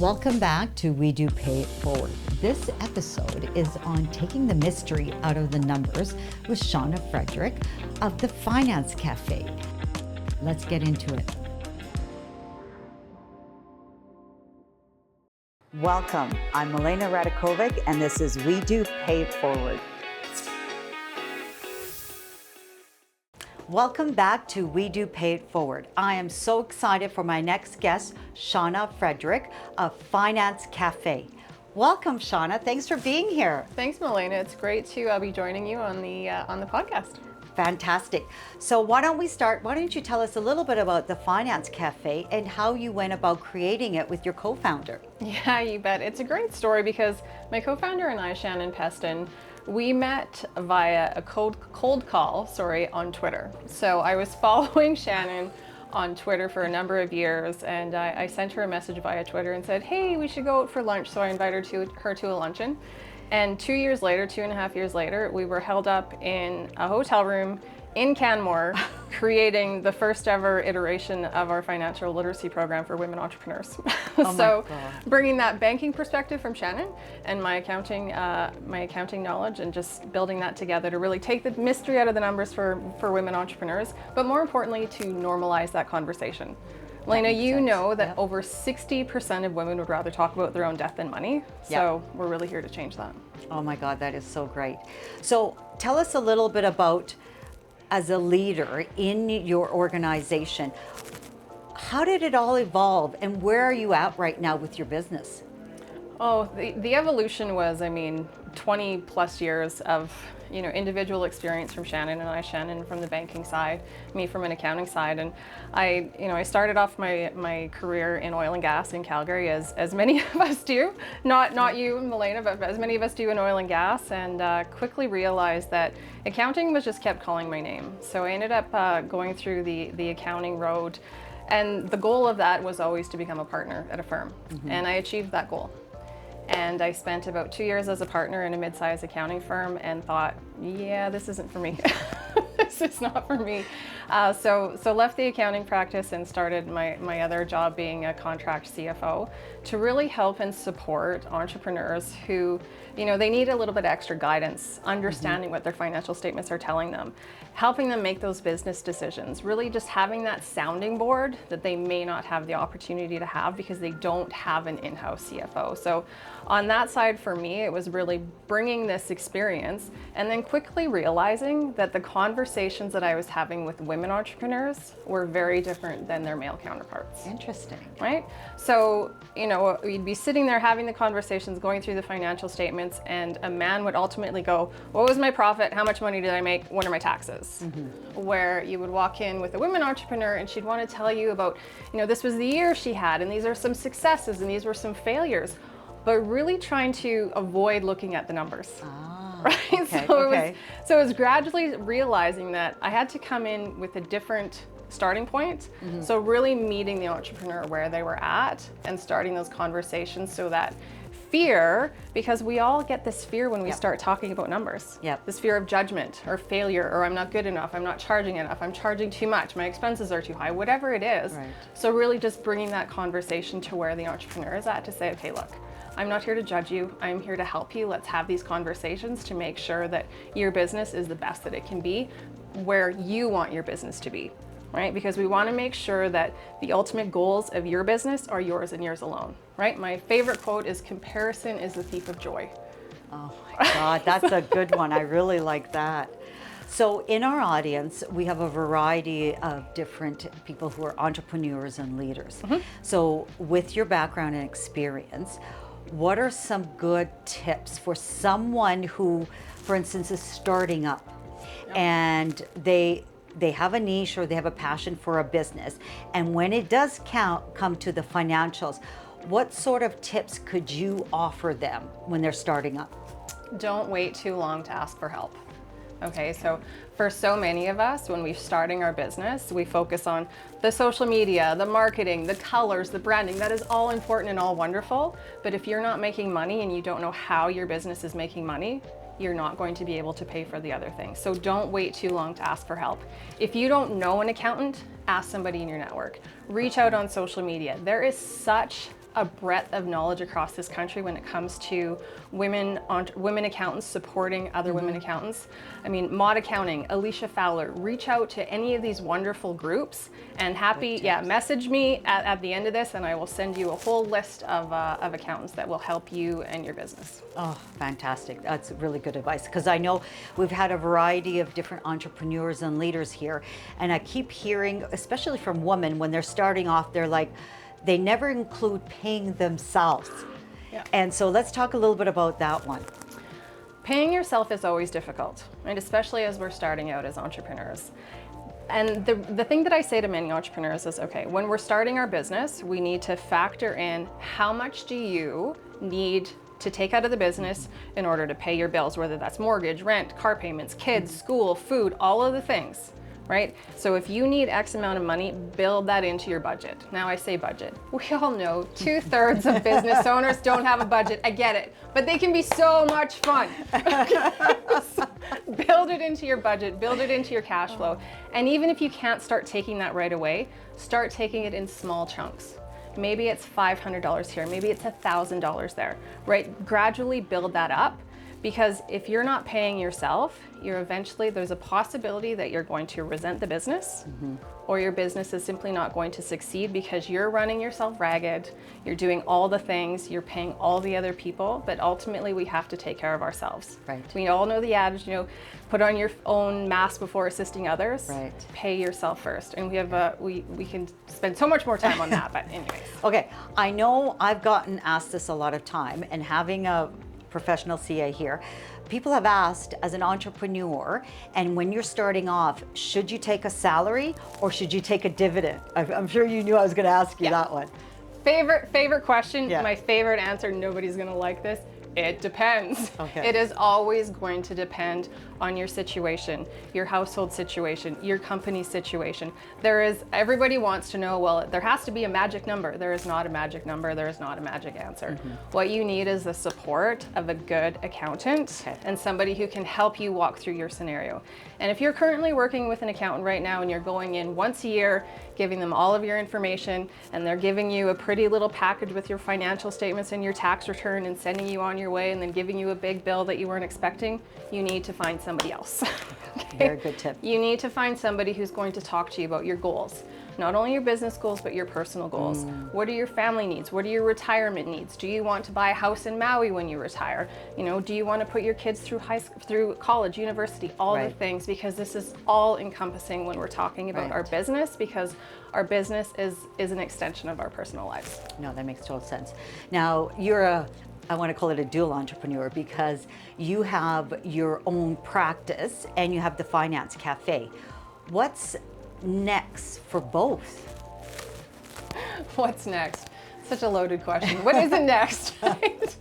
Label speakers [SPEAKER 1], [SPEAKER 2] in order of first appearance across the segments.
[SPEAKER 1] Welcome back to WEDO Pay It Forward. This episode is on taking the mystery out of the numbers with Shauna Frederick of the Finance Café. Let's get into it. Welcome. I'm Milena Radakovic, and this is WEDO Pay It Forward. Welcome back to WEDO Pay It Forward. I am so excited for my next guest, Shauna Frederick of Finance Café. Welcome, Shauna. Thanks for being here.
[SPEAKER 2] Thanks, Milena. It's great to be joining you on the podcast.
[SPEAKER 1] Fantastic. So why don't we start? Why don't you tell us a little bit about the Finance Café and how you went about creating it with your co-founder?
[SPEAKER 2] Yeah, you bet. It's a great story because my co-founder and I, Shannon Pestun, we met via a cold call on Twitter. So I was following Shannon on Twitter for a number of years, and I sent her a message via Twitter and said, hey, we should go out for lunch. So I invited her to a luncheon. And 2.5 years later, we were held up in a hotel room in Canmore, creating the first ever iteration of our financial literacy program for women entrepreneurs. So bringing that banking perspective from Shannon and my accounting knowledge, and just building that together to really take the mystery out of the numbers for women entrepreneurs, but more importantly, to normalize that conversation. Lena, you know that over 60% of women would rather talk about their own debt than money. So we're really here to change that.
[SPEAKER 1] Oh my God, that is so great. So tell us a little bit about, as a leader in your organization, how did it all evolve and where are you at right now with your business?
[SPEAKER 2] Oh, the evolution was, 20 plus years of individual experience from Shannon and I, Shannon from the banking side, me from an accounting side. And I started off my career in oil and gas in Calgary, as many of us do, not you, Milena, but as many of us do in oil and gas, and quickly realized that accounting was just kept calling my name. So I ended up going through the accounting road, and the goal of that was always to become a partner at a firm. And I achieved that goal. And I spent about 2 years as a partner in a mid-sized accounting firm and thought, yeah, this isn't for me. This is not for me. So left the accounting practice and started my other job being a contract CFO to really help and support entrepreneurs who, they need a little bit extra guidance, understanding what their financial statements are telling them, helping them make those business decisions, really just having that sounding board that they may not have the opportunity to have because they don't have an in-house CFO. So on that side for me, it was really bringing this experience and then quickly realizing that the conversations that I was having with women entrepreneurs were very different than their male counterparts.
[SPEAKER 1] Interesting.
[SPEAKER 2] Right? So, we'd be sitting there having the conversations, going through the financial statements, and a man would ultimately go, what was my profit? How much money did I make? What are my taxes? Where you would walk in with a women entrepreneur and she'd want to tell you about, this was the year she had, and these are some successes, and these were some failures, but really trying to avoid looking at the numbers. Right?
[SPEAKER 1] Okay,
[SPEAKER 2] So it was gradually realizing that I had to come in with a different starting point. So really meeting the entrepreneur where they were at and starting those conversations, so that fear, because we all get this fear when we start talking about numbers. This fear of judgment or failure, or I'm not good enough, I'm not charging enough, I'm charging too much, my expenses are too high, whatever it is. So really just bringing that conversation to where the entrepreneur is at to say, okay, look, I'm not here to judge you. I'm here to help you. Let's have these conversations to make sure that your business is the best that it can be where you want your business to be, right? Because we want to make sure that the ultimate goals of your business are yours and yours alone, right? My favorite quote is, comparison is the thief of joy.
[SPEAKER 1] Oh my God, that's a good one. I really like that. So in our audience, we have a variety of different people who are entrepreneurs and leaders. So with your background and experience, what are some good tips for someone who, for instance, is starting up and they have a niche or they have a passion for a business, and when it does come to the financials, what sort of tips could you offer them when they're starting up?
[SPEAKER 2] Don't wait too long to ask for help. Okay, so for so many of us, when we're starting our business, we focus on the social media, the marketing, the colors, the branding. That is all important and all wonderful. But if you're not making money and you don't know how your business is making money, you're not going to be able to pay for the other things. So don't wait too long to ask for help. If you don't know an accountant, ask somebody in your network. Reach out on social media. There is such a breadth of knowledge across this country when it comes to women accountants supporting other women accountants. I mean, Mod Accounting, Alicia Fowler, reach out to any of these wonderful groups and message me at the end of this, and I will send you a whole list of accountants that will help you and your business.
[SPEAKER 1] Oh, fantastic. That's really good advice, because I know we've had a variety of different entrepreneurs and leaders here, and I keep hearing, especially from women, when they're starting off, they're like, they never include paying themselves.
[SPEAKER 2] Yeah.
[SPEAKER 1] And so let's talk a little bit about that one.
[SPEAKER 2] Paying yourself is always difficult, right? Especially as we're starting out as entrepreneurs. And the thing that I say to many entrepreneurs is, okay, when we're starting our business, we need to factor in how much do you need to take out of the business in order to pay your bills, whether that's mortgage, rent, car payments, kids, school, food, all of the things. Right? So if you need X amount of money, build that into your budget. Now I say budget. We all know 2/3 of business owners don't have a budget. I get it, but they can be so much fun. Build it into your budget, build it into your cash flow. And even if you can't start taking that right away, start taking it in small chunks. Maybe it's $500 here, maybe it's $1,000 there, right? Gradually build that up. Because if you're not paying yourself, there's a possibility that you're going to resent the business, or your business is simply not going to succeed because you're running yourself ragged, you're doing all the things, you're paying all the other people, but ultimately we have to take care of ourselves.
[SPEAKER 1] Right.
[SPEAKER 2] We all know the adage, put on your own mask before assisting others.
[SPEAKER 1] Right.
[SPEAKER 2] Pay yourself first. And we have we can spend so much more time on that, but anyways.
[SPEAKER 1] Okay, I know I've gotten asked this a lot of time, and having a professional CA here, people have asked, as an entrepreneur, and when you're starting off, should you take a salary or should you take a dividend? I'm sure you knew I was going to ask you that one.
[SPEAKER 2] Favorite question,
[SPEAKER 1] Yeah.
[SPEAKER 2] My favorite answer, nobody's going to like this. It depends.
[SPEAKER 1] Okay.
[SPEAKER 2] It is always going to depend on your situation, your household situation, your company situation. Everybody wants to know, well, there has to be a magic number. There is not a magic number. There is not a magic answer. What you need is the support of a good accountant and somebody who can help you walk through your scenario. And if you're currently working with an accountant right now and you're going in once a year, giving them all of your information, and they're giving you a pretty little package with your financial statements and your tax return and sending you on your way and then giving you a big bill that you weren't expecting, you need to find somebody else. Okay?
[SPEAKER 1] Very good tip.
[SPEAKER 2] You need to find somebody who's going to talk to you about your goals. Not only your business goals, but your personal goals. What are your family needs? What are your retirement needs? Do you want to buy a house in Maui when you retire? Do you want to put your kids through college, university, all the things? Because this is all encompassing when we're talking about our business, because our business is an extension of our personal lives.
[SPEAKER 1] No, that makes total sense. Now, I want to call it a dual entrepreneur, because you have your own practice and you have the Finance Café. What's next for both?
[SPEAKER 2] What's next? Such a loaded question. What is it next? Right?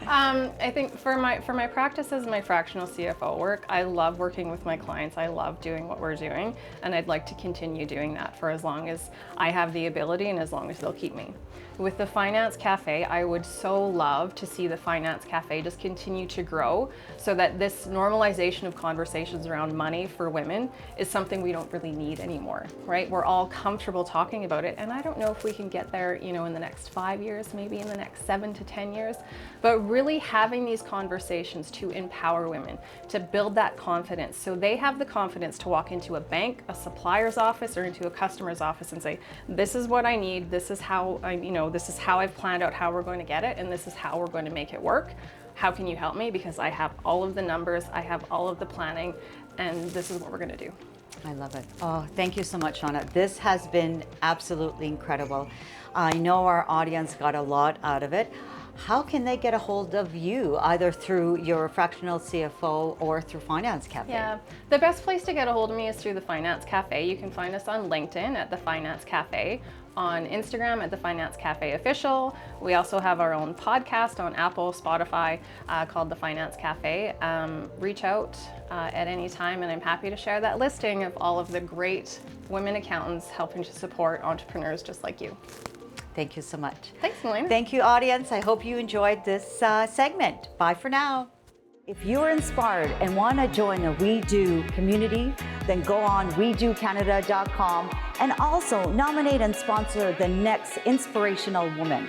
[SPEAKER 2] I think for my practice as my fractional CFO work, I love working with my clients. I love doing what we're doing, and I'd like to continue doing that for as long as I have the ability and as long as they'll keep me. With the Finance Café, I would so love to see the Finance Café just continue to grow so that this normalization of conversations around money for women is something we don't really need anymore, right? We're all comfortable talking about it, and I don't know if we can get there, in the next 5 years, maybe in the next 7 to 10 years, but really having these conversations to empower women, to build that confidence so they have the confidence to walk into a bank, a supplier's office, or into a customer's office and say, this is what I need, this is how this is how I've planned out how we're going to get it, and this is how we're going to make it work. How can you help me? Because I have all of the numbers, I have all of the planning, and this is what we're going to do.
[SPEAKER 1] I love it. Oh, thank you so much, Shauna. This has been absolutely incredible. I know our audience got a lot out of it. How can they get a hold of you, either through your fractional CFO or through Finance Café?
[SPEAKER 2] Yeah, the best place to get a hold of me is through the Finance Café. You can find us on LinkedIn at the Finance Café, on Instagram at the Finance Café Official. We also have our own podcast on Apple, Spotify, called the Finance Café. Reach out at any time, and I'm happy to share that listing of all of the great women accountants helping to support entrepreneurs just like you.
[SPEAKER 1] Thank you so much.
[SPEAKER 2] Thanks, Milena.
[SPEAKER 1] Thank you, audience. I hope you enjoyed this segment. Bye for now. If you're inspired and want to join the We Do community, then go on WeDoCanada.com and also nominate and sponsor the next inspirational woman.